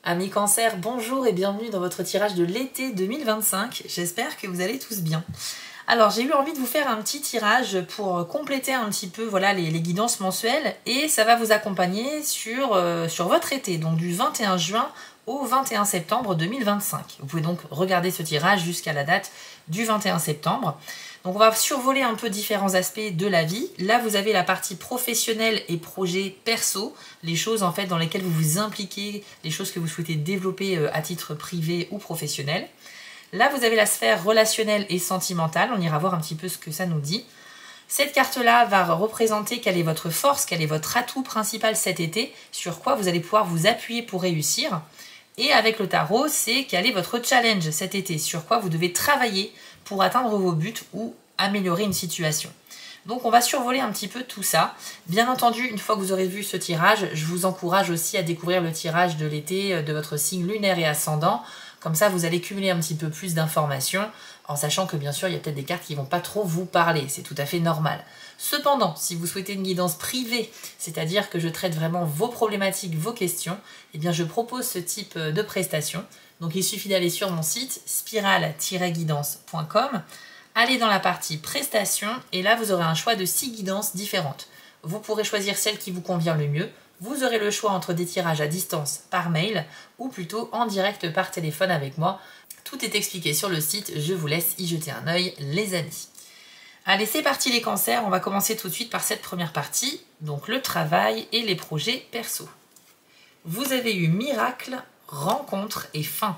Amis Cancer, bonjour et bienvenue dans votre tirage de l'été 2025. J'espère que vous allez tous bien. Alors j'ai eu envie de vous faire un petit tirage pour compléter un petit peu les guidances mensuelles et ça va vous accompagner sur votre été, donc du 21 juin au 21 septembre 2025. Vous pouvez donc regarder ce tirage jusqu'à la date du 21 septembre. Donc on va survoler un peu différents aspects de la vie. Là vous avez la partie professionnelle et projet perso, les choses en fait dans lesquelles vous vous impliquez, les choses que vous souhaitez développer à titre privé ou professionnel. Là vous avez la sphère relationnelle et sentimentale, on ira voir un petit peu ce que ça nous dit. Cette carte-là va représenter quelle est votre force, quel est votre atout principal cet été, sur quoi vous allez pouvoir vous appuyer pour réussir. Et avec le tarot, c'est quel est votre challenge cet été, sur quoi vous devez travailler pour atteindre vos buts ou améliorer une situation. Donc on va survoler un petit peu tout ça. Bien entendu, une fois que vous aurez vu ce tirage, je vous encourage aussi à découvrir le tirage de l'été de votre signe lunaire et ascendant. Comme ça, vous allez cumuler un petit peu plus d'informations, en sachant que bien sûr, il y a peut-être des cartes qui ne vont pas trop vous parler, c'est tout à fait normal. Cependant, si vous souhaitez une guidance privée, c'est-à-dire que je traite vraiment vos problématiques, vos questions, eh bien je propose ce type de prestation. Donc il suffit d'aller sur mon site spirale-guidance.com, aller dans la partie prestations, et là vous aurez un choix de 6 guidances différentes. Vous pourrez choisir celle qui vous convient le mieux. Vous aurez le choix entre des tirages à distance par mail ou plutôt en direct par téléphone avec moi. Tout est expliqué sur le site, je vous laisse y jeter un œil les amis. Allez, c'est parti les cancers, on va commencer tout de suite par cette première partie, donc le travail et les projets perso. Vous avez eu miracle, rencontre et fin.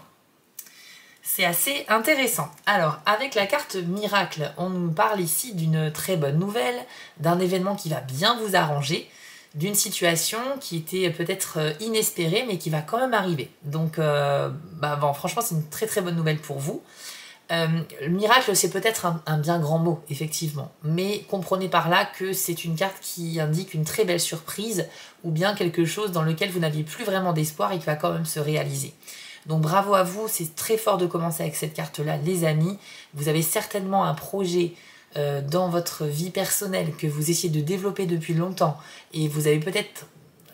C'est assez intéressant. Alors, avec la carte miracle, on nous parle ici d'une très bonne nouvelle, d'un événement qui va bien vous arranger, d'une situation qui était peut-être inespérée, mais qui va quand même arriver. Donc, franchement, c'est une très très bonne nouvelle pour vous. Le miracle, c'est peut-être un bien grand mot, effectivement. Mais comprenez par là que c'est une carte qui indique une très belle surprise, ou bien quelque chose dans lequel vous n'aviez plus vraiment d'espoir et qui va quand même se réaliser. Donc bravo à vous, c'est très fort de commencer avec cette carte-là, les amis. Vous avez certainement un projet dans votre vie personnelle que vous essayez de développer depuis longtemps et vous avez peut-être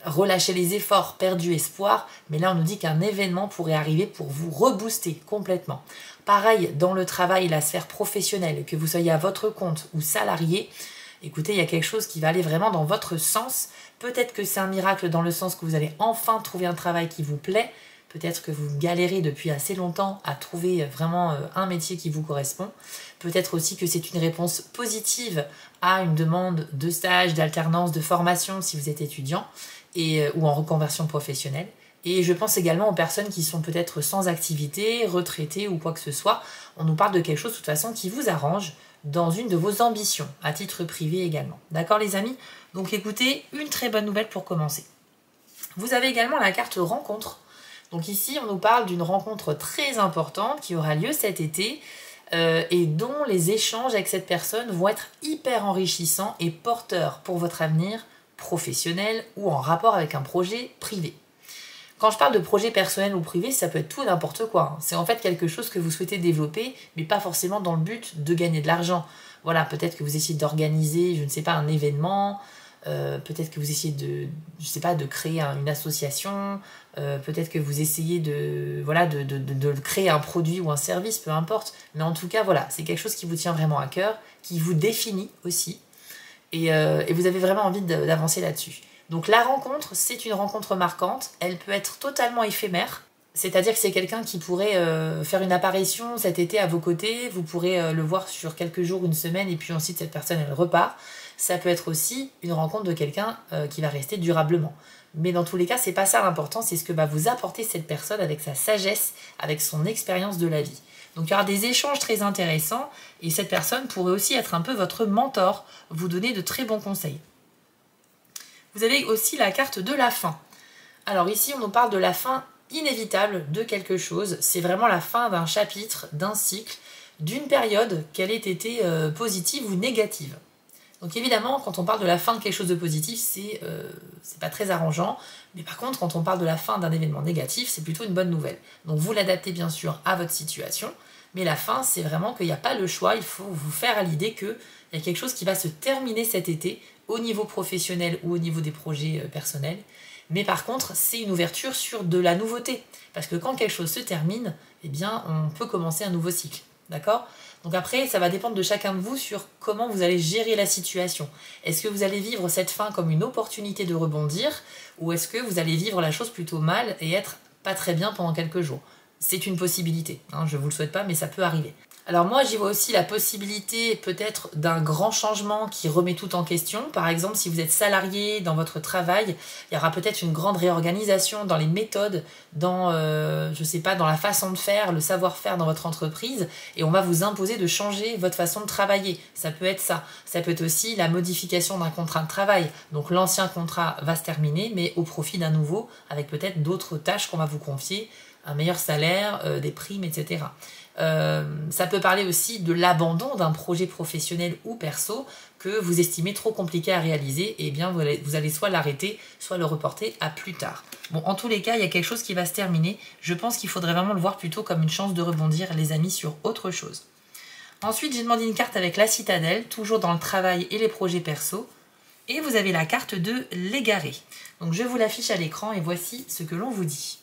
relâché les efforts, perdu espoir, mais là on nous dit qu'un événement pourrait arriver pour vous rebooster complètement. Pareil, dans le travail, la sphère professionnelle, que vous soyez à votre compte ou salarié, écoutez, il y a quelque chose qui va aller vraiment dans votre sens. Peut-être que c'est un miracle dans le sens que vous allez enfin trouver un travail qui vous plaît. Peut-être que vous galérez depuis assez longtemps à trouver vraiment un métier qui vous correspond. Peut-être aussi que c'est une réponse positive à une demande de stage, d'alternance, de formation si vous êtes étudiant ou en reconversion professionnelle. Et je pense également aux personnes qui sont peut-être sans activité, retraitées ou quoi que ce soit. On nous parle de quelque chose de toute façon qui vous arrange dans une de vos ambitions, à titre privé également. D'accord les amis? Donc écoutez, une très bonne nouvelle pour commencer. Vous avez également la carte rencontre. Donc ici, on nous parle d'une rencontre très importante qui aura lieu cet été et dont les échanges avec cette personne vont être hyper enrichissants et porteurs pour votre avenir professionnel ou en rapport avec un projet privé. Quand je parle de projet personnel ou privé, ça peut être tout et n'importe quoi. C'est en fait quelque chose que vous souhaitez développer, mais pas forcément dans le but de gagner de l'argent. Voilà, peut-être que vous essayez d'organiser, je ne sais pas, un événement. Peut-être que vous essayez de créer une association, peut-être que vous essayez de créer un produit ou un service, peu importe. Mais en tout cas, voilà, c'est quelque chose qui vous tient vraiment à cœur, qui vous définit aussi, et vous avez vraiment envie d'avancer là-dessus. Donc la rencontre, c'est une rencontre marquante, elle peut être totalement éphémère, c'est-à-dire que c'est quelqu'un qui pourrait faire une apparition cet été à vos côtés, vous pourrez le voir sur quelques jours, une semaine, et puis ensuite cette personne, elle repart. Ça peut être aussi une rencontre de quelqu'un qui va rester durablement. Mais dans tous les cas, c'est pas ça l'important, c'est ce que va vous apporter cette personne avec sa sagesse, avec son expérience de la vie. Donc il y aura des échanges très intéressants, et cette personne pourrait aussi être un peu votre mentor, vous donner de très bons conseils. Vous avez aussi la carte de la fin. Alors ici, on nous parle de la fin inévitable de quelque chose. C'est vraiment la fin d'un chapitre, d'un cycle, d'une période, qu'elle ait été positive ou négative. Donc évidemment, quand on parle de la fin de quelque chose de positif, c'est pas très arrangeant. Mais par contre, quand on parle de la fin d'un événement négatif, c'est plutôt une bonne nouvelle. Donc vous l'adaptez bien sûr à votre situation. Mais la fin, c'est vraiment qu'il n'y a pas le choix. Il faut vous faire à l'idée qu'il y a quelque chose qui va se terminer cet été, au niveau professionnel ou au niveau des projets personnels. Mais par contre, c'est une ouverture sur de la nouveauté. Parce que quand quelque chose se termine, eh bien, on peut commencer un nouveau cycle. D'accord? Donc après, ça va dépendre de chacun de vous sur comment vous allez gérer la situation. Est-ce que vous allez vivre cette fin comme une opportunité de rebondir, ou est-ce que vous allez vivre la chose plutôt mal et être pas très bien pendant quelques jours? C'est une possibilité, hein, je ne vous le souhaite pas, mais ça peut arriver. Alors moi, j'y vois aussi la possibilité peut-être d'un grand changement qui remet tout en question. Par exemple, si vous êtes salarié dans votre travail, il y aura peut-être une grande réorganisation dans les méthodes, dans, je sais pas, dans la façon de faire, le savoir-faire dans votre entreprise, et on va vous imposer de changer votre façon de travailler. Ça peut être ça. Ça peut être aussi la modification d'un contrat de travail. Donc l'ancien contrat va se terminer, mais au profit d'un nouveau, avec peut-être d'autres tâches qu'on va vous confier, un meilleur salaire, des primes, etc. Ça peut parler aussi de l'abandon d'un projet professionnel ou perso que vous estimez trop compliqué à réaliser, et bien vous allez soit l'arrêter, soit le reporter à plus tard. Bon, en tous les cas, il y a quelque chose qui va se terminer. Je pense qu'il faudrait vraiment le voir plutôt comme une chance de rebondir, les amis, sur autre chose. Ensuite, j'ai demandé une carte avec la citadelle, toujours dans le travail et les projets perso. Et vous avez la carte de l'égaré. Donc je vous l'affiche à l'écran et voici ce que l'on vous dit.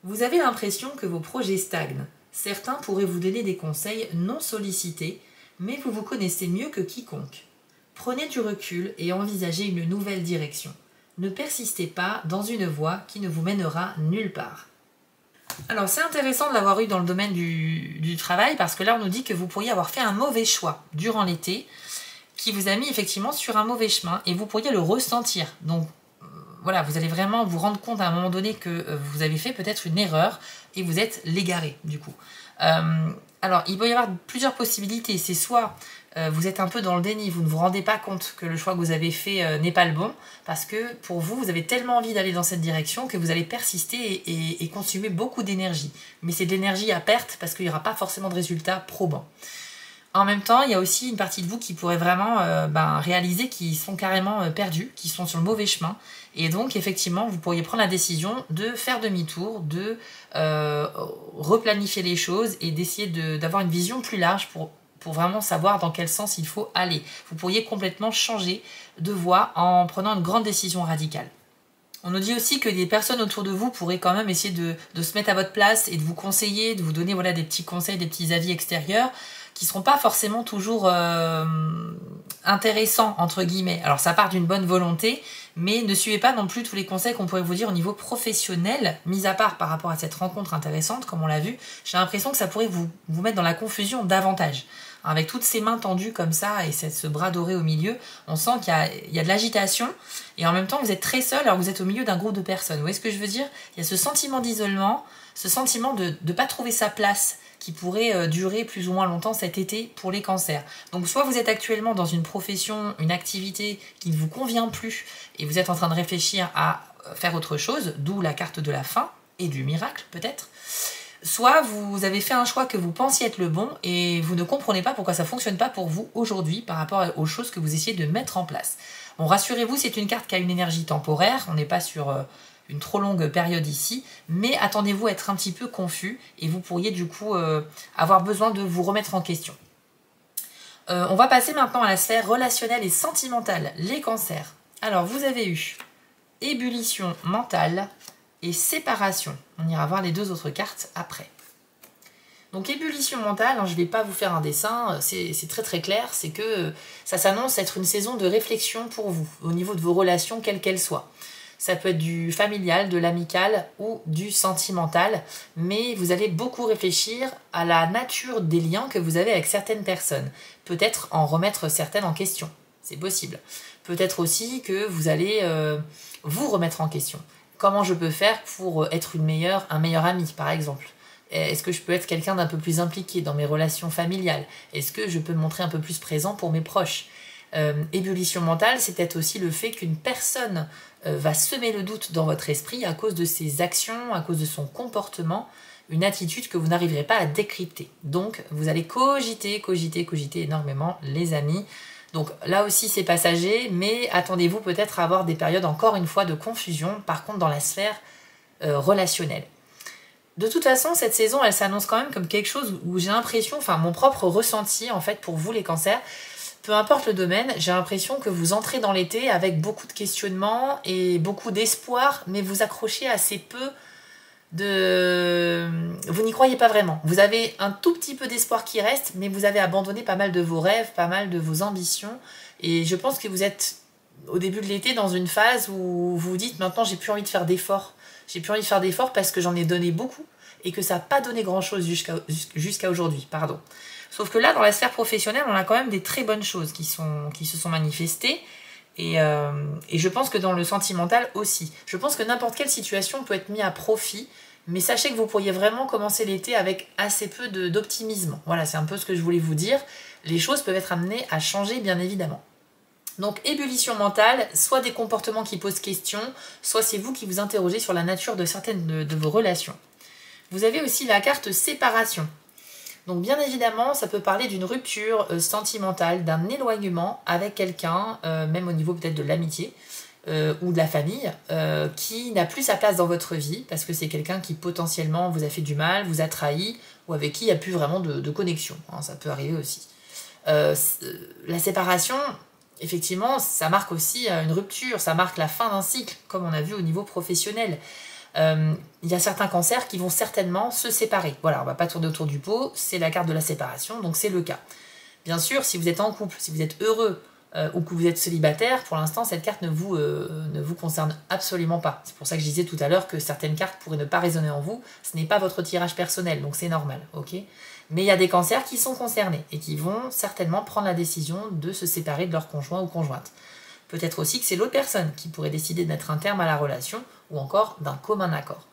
Vous avez l'impression que vos projets stagnent. Certains pourraient vous donner des conseils non sollicités, mais vous vous connaissez mieux que quiconque. Prenez du recul et envisagez une nouvelle direction. Ne persistez pas dans une voie qui ne vous mènera nulle part. Alors c'est intéressant de l'avoir eu dans le domaine du travail, parce que là on nous dit que vous pourriez avoir fait un mauvais choix durant l'été, qui vous a mis effectivement sur un mauvais chemin, et vous pourriez le ressentir. Donc voilà, vous allez vraiment vous rendre compte à un moment donné que vous avez fait peut-être une erreur et vous êtes l'égaré du coup. Alors, il peut y avoir plusieurs possibilités. C'est soit vous êtes un peu dans le déni, vous ne vous rendez pas compte que le choix que vous avez fait n'est pas le bon, parce que pour vous, vous avez tellement envie d'aller dans cette direction que vous allez persister et consumer beaucoup d'énergie. Mais c'est de l'énergie à perte parce qu'il n'y aura pas forcément de résultats probants. En même temps, il y a aussi une partie de vous qui pourrait vraiment réaliser qu'ils sont carrément perdus, qu'ils sont sur le mauvais chemin. Et donc, effectivement, vous pourriez prendre la décision de faire demi-tour, de replanifier les choses et d'essayer d'avoir une vision plus large pour vraiment savoir dans quel sens il faut aller. Vous pourriez complètement changer de voie en prenant une grande décision radicale. On nous dit aussi que des personnes autour de vous pourraient quand même essayer de se mettre à votre place et de vous conseiller, de vous donner voilà, des petits conseils, des petits avis extérieurs qui ne seront pas forcément toujours intéressants, entre guillemets. Alors ça part d'une bonne volonté, mais ne suivez pas non plus tous les conseils qu'on pourrait vous dire au niveau professionnel, mis à part par rapport à cette rencontre intéressante, comme on l'a vu. J'ai l'impression que ça pourrait vous mettre dans la confusion davantage. Avec toutes ces mains tendues comme ça et ce bras doré au milieu, on sent qu'il y a de l'agitation et en même temps vous êtes très seul alors que vous êtes au milieu d'un groupe de personnes. Vous voyez ce que je veux dire? Il y a ce sentiment d'isolement, ce sentiment de ne pas trouver sa place qui pourrait durer plus ou moins longtemps cet été pour les cancers. Donc soit vous êtes actuellement dans une profession, une activité qui ne vous convient plus et vous êtes en train de réfléchir à faire autre chose, d'où la carte de la fin et du miracle peut-être. Soit vous avez fait un choix que vous pensiez être le bon et vous ne comprenez pas pourquoi ça ne fonctionne pas pour vous aujourd'hui par rapport aux choses que vous essayez de mettre en place. Bon, rassurez-vous, c'est une carte qui a une énergie temporaire, on n'est pas sur une trop longue période ici, mais attendez-vous à être un petit peu confus et vous pourriez du coup avoir besoin de vous remettre en question. On va passer maintenant à la sphère relationnelle et sentimentale, les cancers. Alors vous avez eu ébullition mentale et séparation. On ira voir les deux autres cartes après. Donc ébullition mentale, je ne vais pas vous faire un dessin, c'est très très clair, c'est que ça s'annonce être une saison de réflexion pour vous, au niveau de vos relations, quelles qu'elles soient. Ça peut être du familial, de l'amical ou du sentimental, mais vous allez beaucoup réfléchir à la nature des liens que vous avez avec certaines personnes. Peut-être en remettre certaines en question, c'est possible. Peut-être aussi que vous allez vous remettre en question. Comment je peux faire pour être un meilleur ami, par exemple? Est-ce que je peux être quelqu'un d'un peu plus impliqué dans mes relations familiales? Est-ce que je peux me montrer un peu plus présent pour mes proches? Ébullition mentale, c'est peut-être aussi le fait qu'une personne va semer le doute dans votre esprit à cause de ses actions, à cause de son comportement, une attitude que vous n'arriverez pas à décrypter. Donc, vous allez cogiter énormément, les amis. Donc là aussi c'est passager, mais attendez-vous peut-être à avoir des périodes encore une fois de confusion, par contre dans la sphère relationnelle. De toute façon, cette saison, elle s'annonce quand même comme quelque chose où j'ai l'impression, enfin mon propre ressenti en fait pour vous les cancers, peu importe le domaine, j'ai l'impression que vous entrez dans l'été avec beaucoup de questionnements et beaucoup d'espoir, mais vous accrochez assez peu de... Vous n'y croyez pas vraiment. Vous avez un tout petit peu d'espoir qui reste, mais vous avez abandonné pas mal de vos rêves, pas mal de vos ambitions. Et je pense que vous êtes au début de l'été dans une phase où vous vous dites maintenant j'ai plus envie de faire d'efforts. J'ai plus envie de faire d'efforts parce que j'en ai donné beaucoup et que ça n'a pas donné grand-chose jusqu'à aujourd'hui. Pardon. Sauf que là, dans la sphère professionnelle, on a quand même des très bonnes choses qui se sont manifestées. Et je pense que dans le sentimental aussi. Je pense que n'importe quelle situation peut être mise à profit, mais sachez que vous pourriez vraiment commencer l'été avec assez peu d'optimisme. Voilà, c'est un peu ce que je voulais vous dire. Les choses peuvent être amenées à changer, bien évidemment. Donc, ébullition mentale, soit des comportements qui posent question, soit c'est vous qui vous interrogez sur la nature de certaines de vos relations. Vous avez aussi la carte séparation. Donc bien évidemment, ça peut parler d'une rupture sentimentale, d'un éloignement avec quelqu'un, même au niveau peut-être de l'amitié ou de la famille, qui n'a plus sa place dans votre vie, parce que c'est quelqu'un qui potentiellement vous a fait du mal, vous a trahi, ou avec qui il n'y a plus vraiment de connexion. Hein, ça peut arriver aussi. La séparation, effectivement, ça marque aussi une rupture, ça marque la fin d'un cycle, comme on a vu au niveau professionnel. Il y a certains cancers qui vont certainement se séparer. Voilà, on va pas tourner autour du pot, c'est la carte de la séparation, donc c'est le cas. Bien sûr, si vous êtes en couple, si vous êtes heureux ou que vous êtes célibataire, pour l'instant, cette carte ne vous concerne absolument pas. C'est pour ça que je disais tout à l'heure que certaines cartes pourraient ne pas résonner en vous. Ce n'est pas votre tirage personnel, donc c'est normal, ok? Mais il y a des cancers qui sont concernés et qui vont certainement prendre la décision de se séparer de leur conjoint ou conjointe. Peut-être aussi que c'est l'autre personne qui pourrait décider de mettre un terme à la relation ou encore d'un commun accord.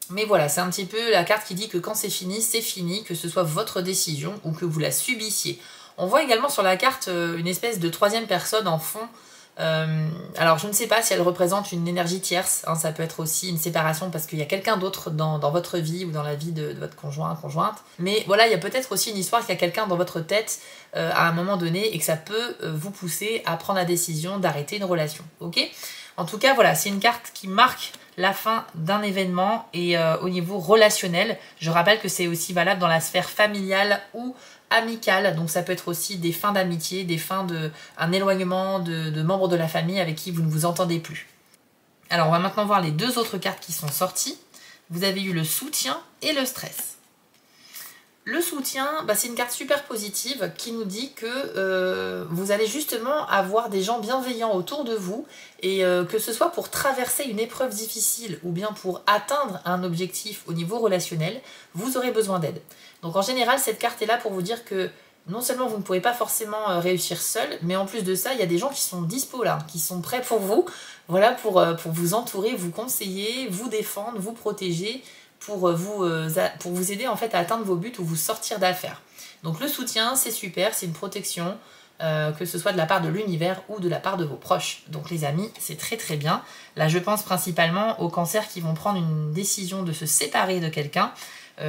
Mais voilà, c'est un petit peu la carte qui dit que quand c'est fini, que ce soit votre décision ou que vous la subissiez. On voit également sur la carte une espèce de troisième personne en fond. Alors je ne sais pas si elle représente une énergie tierce, hein, ça peut être aussi une séparation parce qu'il y a quelqu'un d'autre dans votre vie ou dans la vie de votre conjoint, conjointe. Mais voilà, il y a peut-être aussi une histoire qu'il y a quelqu'un dans votre tête à un moment donné et que ça peut vous pousser à prendre la décision d'arrêter une relation. Ok ? En tout cas, voilà, c'est une carte qui marque la fin d'un événement et au niveau relationnel. Je rappelle que c'est aussi valable dans la sphère familiale ou amicale, donc ça peut être aussi des fins d'amitié, des fins un éloignement de membres de la famille avec qui vous ne vous entendez plus. Alors on va maintenant voir les deux autres cartes qui sont sorties. Vous avez eu le soutien et le stress. Le soutien, c'est une carte super positive qui nous dit que vous allez justement avoir des gens bienveillants autour de vous et que ce soit pour traverser une épreuve difficile ou bien pour atteindre un objectif au niveau relationnel, vous aurez besoin d'aide. Donc en général, cette carte est là pour vous dire que non seulement vous ne pourrez pas forcément réussir seul, mais en plus de ça, il y a des gens qui sont dispo là, qui sont prêts pour vous, voilà, pour vous entourer, vous conseiller, vous défendre, vous protéger, pour vous aider en fait à atteindre vos buts ou vous sortir d'affaires. Donc le soutien, c'est super, c'est une protection, que ce soit de la part de l'univers ou de la part de vos proches. Donc les amis, c'est très très bien. Là, je pense principalement aux cancers qui vont prendre une décision de se séparer de quelqu'un.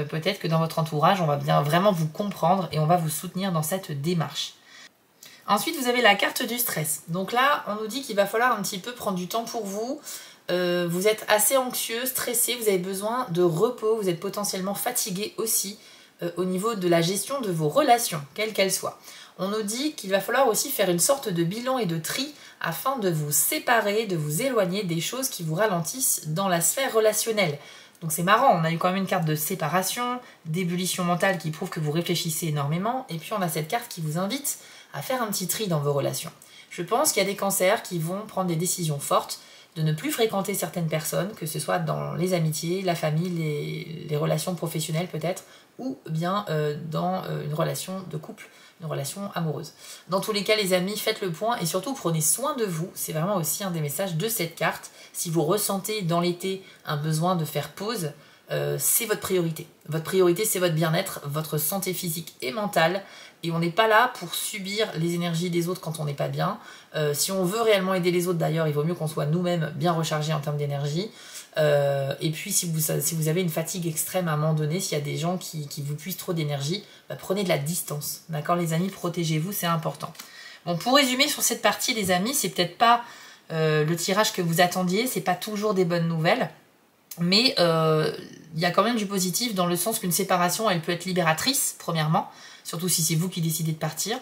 Peut-être que dans votre entourage, on va bien vraiment vous comprendre et on va vous soutenir dans cette démarche. Ensuite, vous avez la carte du stress. Donc là, on nous dit qu'il va falloir un petit peu prendre du temps pour vous. Vous êtes assez anxieux, stressé, vous avez besoin de repos, vous êtes potentiellement fatigué aussi au niveau de la gestion de vos relations, quelles qu'elles soient. On nous dit qu'il va falloir aussi faire une sorte de bilan et de tri afin de vous séparer, de vous éloigner des choses qui vous ralentissent dans la sphère relationnelle. Donc c'est marrant, on a eu quand même une carte de séparation, d'ébullition mentale qui prouve que vous réfléchissez énormément, et puis on a cette carte qui vous invite à faire un petit tri dans vos relations. Je pense qu'il y a des cancers qui vont prendre des décisions fortes, de ne plus fréquenter certaines personnes, que ce soit dans les amitiés, la famille, les relations professionnelles peut-être, ou bien dans une relation de couple, une relation amoureuse. Dans tous les cas, les amis, faites le point et surtout prenez soin de vous. C'est vraiment aussi un des messages de cette carte. Si vous ressentez dans l'été un besoin de faire pause, c'est votre priorité. Votre priorité, c'est votre bien-être, votre santé physique et mentale. Et on n'est pas là pour subir les énergies des autres quand on n'est pas bien. Si on veut réellement aider les autres d'ailleurs, il vaut mieux qu'on soit nous-mêmes bien rechargés en termes d'énergie. Et puis si vous avez une fatigue extrême à un moment donné, s'il y a des gens qui vous puissent trop d'énergie, prenez de la distance. D'accord les amis, protégez-vous, c'est important. Bon, pour résumer sur cette partie les amis, c'est peut-être pas le tirage que vous attendiez, c'est pas toujours des bonnes nouvelles. Mais il y a quand même du positif dans le sens qu'une séparation, elle peut être libératrice, premièrement, surtout si c'est vous qui décidez de partir.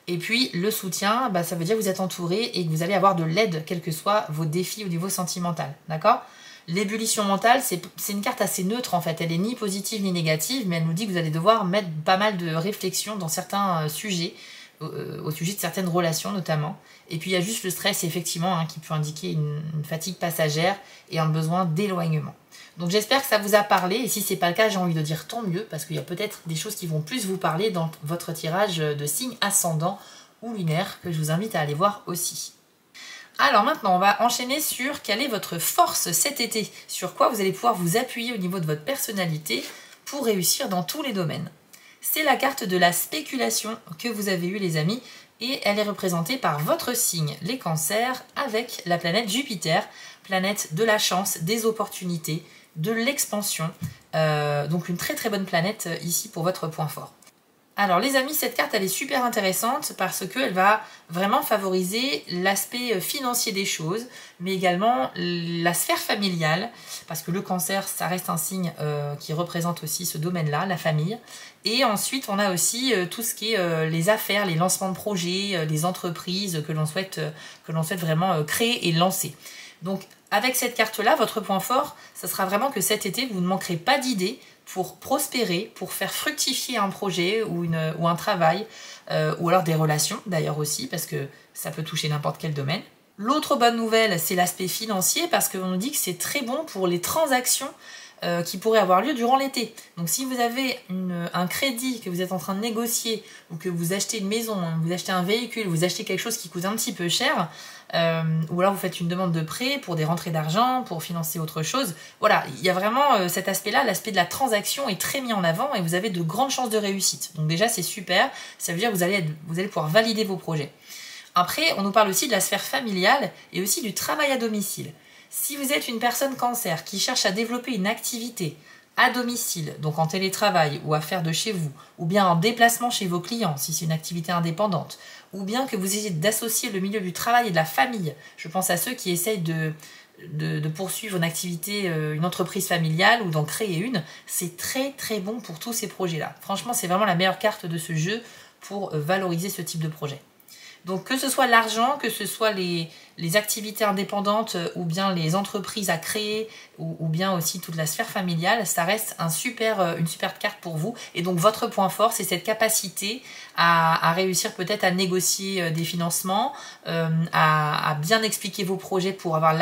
Et puis le soutien, bah, ça veut dire que vous êtes entouré et que vous allez avoir de l'aide, quels que soient vos défis au niveau sentimental. D'accord? L'ébullition mentale, c'est une carte assez neutre en fait. Elle est ni positive ni négative, mais elle nous dit que vous allez devoir mettre pas mal de réflexion dans certains sujets, au sujet de certaines relations notamment. Et puis il y a juste le stress effectivement qui peut indiquer une fatigue passagère et un besoin d'éloignement. Donc j'espère que ça vous a parlé, et si c'est pas le cas, j'ai envie de dire tant mieux, parce qu'il y a peut-être des choses qui vont plus vous parler dans votre tirage de signes ascendant ou lunaire, que je vous invite à aller voir aussi. Alors maintenant, on va enchaîner sur quelle est votre force cet été, sur quoi vous allez pouvoir vous appuyer au niveau de votre personnalité pour réussir dans tous les domaines. C'est la carte de la spéculation que vous avez eue les amis, et elle est représentée par votre signe, les cancers, avec la planète Jupiter, planète de la chance, des opportunités, de l'expansion, donc une très très bonne planète ici pour votre point fort. Alors les amis, cette carte elle est super intéressante parce qu'elle va vraiment favoriser l'aspect financier des choses, mais également la sphère familiale, parce que le cancer ça reste un signe qui représente aussi ce domaine-là, la famille. Et ensuite on a aussi tout ce qui est les affaires, les lancements de projets, les entreprises que l'on souhaite vraiment créer et lancer. Donc avec cette carte-là, votre point fort, ça sera vraiment que cet été, vous ne manquerez pas d'idées pour prospérer, pour faire fructifier un projet ou un travail, ou alors des relations d'ailleurs aussi, parce que ça peut toucher n'importe quel domaine. L'autre bonne nouvelle, c'est l'aspect financier, parce qu'on nous dit que c'est très bon pour les transactions qui pourraient avoir lieu durant l'été. Donc si vous avez un crédit que vous êtes en train de négocier, ou que vous achetez une maison, vous achetez un véhicule, vous achetez quelque chose qui coûte un petit peu cher, ou alors vous faites une demande de prêt pour des rentrées d'argent, pour financer autre chose. Voilà, il y a vraiment cet aspect-là, l'aspect de la transaction est très mis en avant et vous avez de grandes chances de réussite. Donc déjà c'est super, ça veut dire que vous allez pouvoir valider vos projets. Après, on nous parle aussi de la sphère familiale et aussi du travail à domicile. Si vous êtes une personne cancer qui cherche à développer une activité à domicile, donc en télétravail ou à faire de chez vous, ou bien en déplacement chez vos clients si c'est une activité indépendante, ou bien que vous essayez d'associer le milieu du travail et de la famille, je pense à ceux qui essayent de poursuivre une activité, une entreprise familiale ou d'en créer une, c'est très très bon pour tous ces projets-là. Franchement, c'est vraiment la meilleure carte de ce jeu pour valoriser ce type de projet. Donc que ce soit l'argent, que ce soit les activités indépendantes ou bien les entreprises à créer ou bien aussi toute la sphère familiale, ça reste une super carte pour vous. Et donc votre point fort, c'est cette capacité à réussir peut-être à négocier des financements, à bien expliquer vos projets pour avoir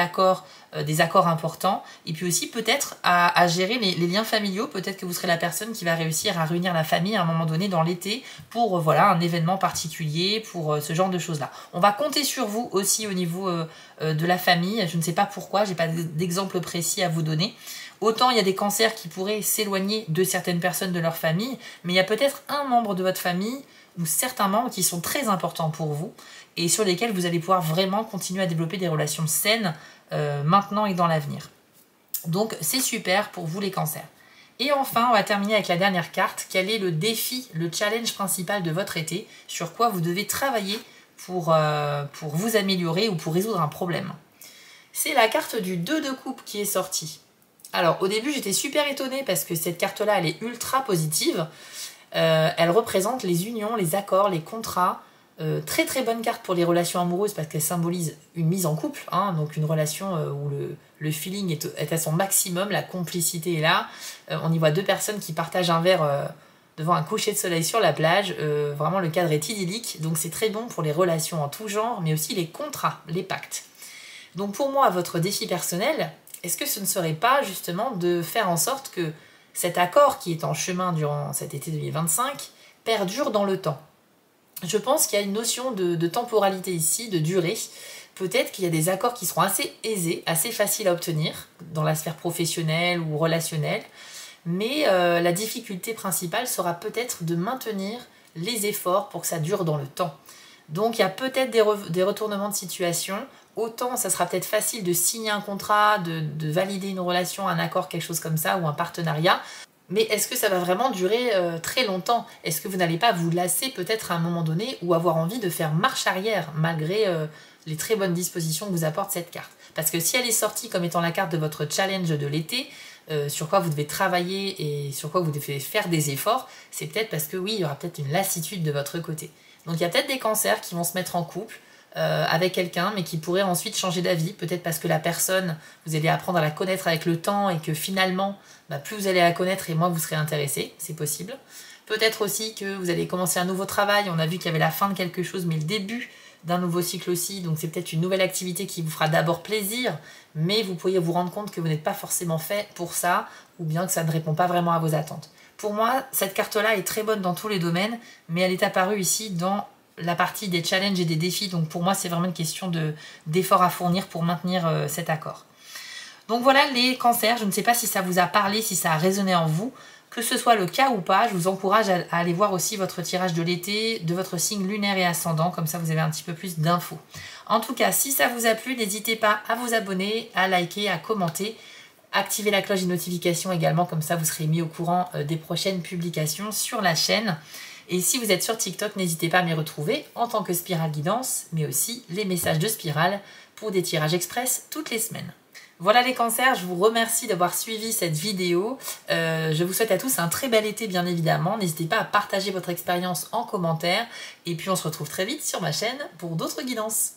des accords importants, et puis aussi peut-être à gérer les liens familiaux. Peut-être que vous serez la personne qui va réussir à réunir la famille à un moment donné dans l'été pour un événement particulier, pour ce genre de choses-là. On va compter sur vous aussi au niveau de la famille. Je ne sais pas pourquoi, j'ai pas d'exemple précis à vous donner. Autant il y a des cancers qui pourraient s'éloigner de certaines personnes de leur famille, mais il y a peut-être un membre de votre famille ou certains membres qui sont très importants pour vous et sur lesquels vous allez pouvoir vraiment continuer à développer des relations saines maintenant et dans l'avenir. Donc c'est super pour vous les cancers. Et enfin, on va terminer avec la dernière carte. Quel est le défi, le challenge principal de votre été? Sur quoi vous devez travailler pour vous améliorer ou pour résoudre un problème? C'est la carte du 2 de coupe qui est sortie. Alors au début j'étais super étonnée parce que cette carte-là elle est ultra positive. Elle représente les unions, les accords, les contrats. Très très bonne carte pour les relations amoureuses parce qu'elle symbolise une mise en couple, donc une relation où le feeling est à son maximum, la complicité est là. On y voit deux personnes qui partagent un verre devant un coucher de soleil sur la plage. Vraiment le cadre est idyllique, donc c'est très bon pour les relations en tout genre, mais aussi les contrats, les pactes. Donc pour moi, votre défi personnel, est-ce que ce ne serait pas justement de faire en sorte que cet accord qui est en chemin durant cet été 2025 perdure dans le temps? Je pense qu'il y a une notion de temporalité ici, de durée. Peut-être qu'il y a des accords qui seront assez aisés, assez faciles à obtenir dans la sphère professionnelle ou relationnelle, mais la difficulté principale sera peut-être de maintenir les efforts pour que ça dure dans le temps. Donc il y a peut-être des retournements de situation. Autant ça sera peut-être facile de signer un contrat, de valider une relation, un accord, quelque chose comme ça, ou un partenariat. Mais est-ce que ça va vraiment durer très longtemps? Est-ce que vous n'allez pas vous lasser peut-être à un moment donné ou avoir envie de faire marche arrière malgré les très bonnes dispositions que vous apporte cette carte? Parce que si elle est sortie comme étant la carte de votre challenge de l'été, sur quoi vous devez travailler et sur quoi vous devez faire des efforts, c'est peut-être parce que oui, il y aura peut-être une lassitude de votre côté. Donc il y a peut-être des cancers qui vont se mettre en couple avec quelqu'un, mais qui pourraient ensuite changer d'avis, peut-être parce que la personne, vous allez apprendre à la connaître avec le temps et que finalement, plus vous allez la connaître et moins vous serez intéressé, c'est possible. Peut-être aussi que vous allez commencer un nouveau travail, on a vu qu'il y avait la fin de quelque chose, mais le début d'un nouveau cycle aussi, donc c'est peut-être une nouvelle activité qui vous fera d'abord plaisir, mais vous pourriez vous rendre compte que vous n'êtes pas forcément fait pour ça, ou bien que ça ne répond pas vraiment à vos attentes. Pour moi, cette carte-là est très bonne dans tous les domaines, mais elle est apparue ici dans la partie des challenges et des défis, donc pour moi c'est vraiment une question d'effort à fournir pour maintenir cet accord. Donc voilà les cancers, je ne sais pas si ça vous a parlé, si ça a résonné en vous. Que ce soit le cas ou pas, je vous encourage à aller voir aussi votre tirage de l'été, de votre signe lunaire et ascendant, comme ça vous avez un petit peu plus d'infos. En tout cas, si ça vous a plu, n'hésitez pas à vous abonner, à liker, à commenter, activer la cloche des notifications également, comme ça vous serez mis au courant des prochaines publications sur la chaîne. Et si vous êtes sur TikTok, n'hésitez pas à m'y retrouver en tant que Spiral Guidance, mais aussi les messages de Spiral pour des tirages express toutes les semaines. Voilà les cancers, je vous remercie d'avoir suivi cette vidéo. Je vous souhaite à tous un très bel été bien évidemment. N'hésitez pas à partager votre expérience en commentaire. Et puis on se retrouve très vite sur ma chaîne pour d'autres guidances.